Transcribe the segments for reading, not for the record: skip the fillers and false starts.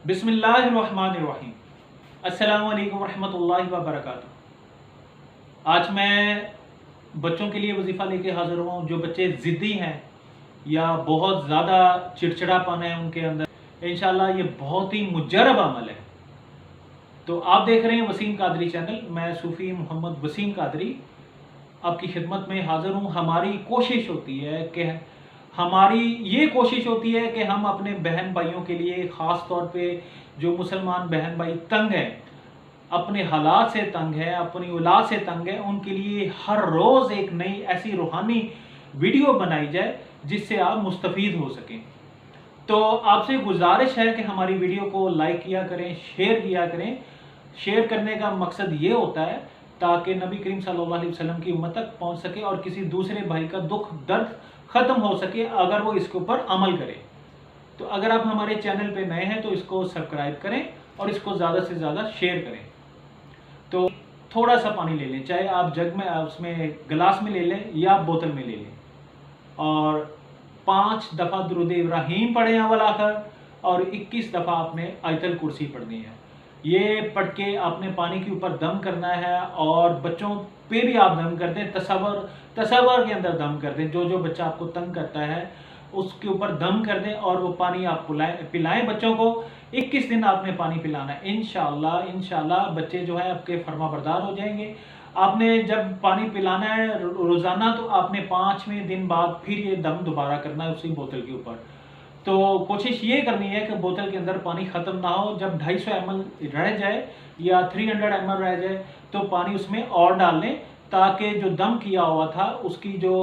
बिस्मिल्लाहिर्रहमानिर्रहीम। अस्सलामु अलैकुम रहमतुल्लाहि व बरकातुहू। आज मैं बच्चों के लिए वजीफ़ा लेके हाज़िर हुआ हूँ। जो बच्चे ज़िद्दी हैं या बहुत ज़्यादा चिड़चिड़ापन है उनके अंदर, इंशाल्लाह ये बहुत ही मुजर्रब अमल है। तो आप देख रहे हैं वसीम कादरी चैनल। मैं सूफ़ी मोहम्मद वसीम कादरी आपकी खिदमत में हाज़िर हूँ। हमारी कोशिश होती है कि हम अपने बहन भाइयों के लिए, ख़ास तौर पे जो मुसलमान बहन भाई तंग हैं, अपने हालात से तंग है, अपनी औलाद से तंग है, उनके लिए हर रोज़ एक नई ऐसी रूहानी वीडियो बनाई जाए जिससे आप मुस्तफ़ीद हो सकें। तो आपसे गुजारिश है कि हमारी वीडियो को लाइक किया करें, शेयर किया करें। शेयर करने का मकसद ये होता है ताकि नबी करीम सल्लल्लाहु अलैहि वसल्लम की उम्मत तक पहुंच सके और किसी दूसरे भाई का दुख दर्द ख़त्म हो सके अगर वो इसके ऊपर अमल करे। तो अगर आप हमारे चैनल पे नए हैं तो इसको सब्सक्राइब करें और इसको ज़्यादा से ज़्यादा शेयर करें। तो थोड़ा सा पानी ले लें, चाहे आप जग में, उसमें गिलास में ले लें या बोतल में ले लें, और 5 दफ़ा दुरूद इब्राहीम पढ़ें अव्वल आखिर, और 21 दफ़ा आपने आयतल कुर्सी पढ़नी है। ये पढ़ के आपने पानी के ऊपर दम करना है और बच्चों पे भी आप दम कर दें। तसव्वुर के अंदर दम कर दें। जो बच्चा आपको तंग करता है उसके ऊपर दम कर दें और वो पानी आप पिलाएं बच्चों को। 21 दिन आपने पानी पिलाना है। इंशाल्लाह बच्चे जो है आपके फर्माबरदार हो जाएंगे। आपने जब पानी पिलाना है रोज़ाना, तो आपने 5वें दिन बाद फिर ये दम दोबारा करना है उसी बोतल के ऊपर। तो कोशिश ये करनी है कि बोतल के अंदर पानी ख़त्म ना हो। जब 250 ml रह जाए या 300 ml रह जाए तो पानी उसमें और डाल लें ताकि जो दम किया हुआ था उसकी जो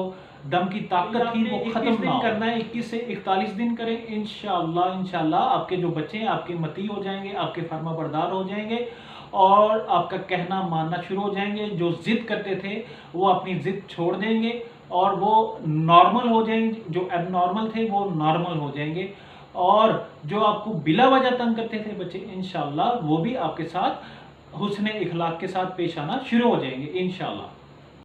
दम की ताकत थी वो ख़त्म ना हो। करना है 21 से 41 दिन करें। इंशाल्लाह आपके जो बच्चे हैं आपके मती हो जाएंगे, आपके फर्माबरदार हो जाएंगे और आपका कहना मानना शुरू हो जाएंगे। जो ज़िद करते थे वो अपनी ज़िद छोड़ देंगे और वो नॉर्मल हो जाएंगे। जो एबनॉर्मल थे वो नॉर्मल हो जाएंगे और जो आपको बिला वजह तंग करते थे बच्चे, इंशाल्लाह वो भी आपके साथ हुस्न इखलाक के साथ पेश आना शुरू हो जाएंगे इंशाल्लाह।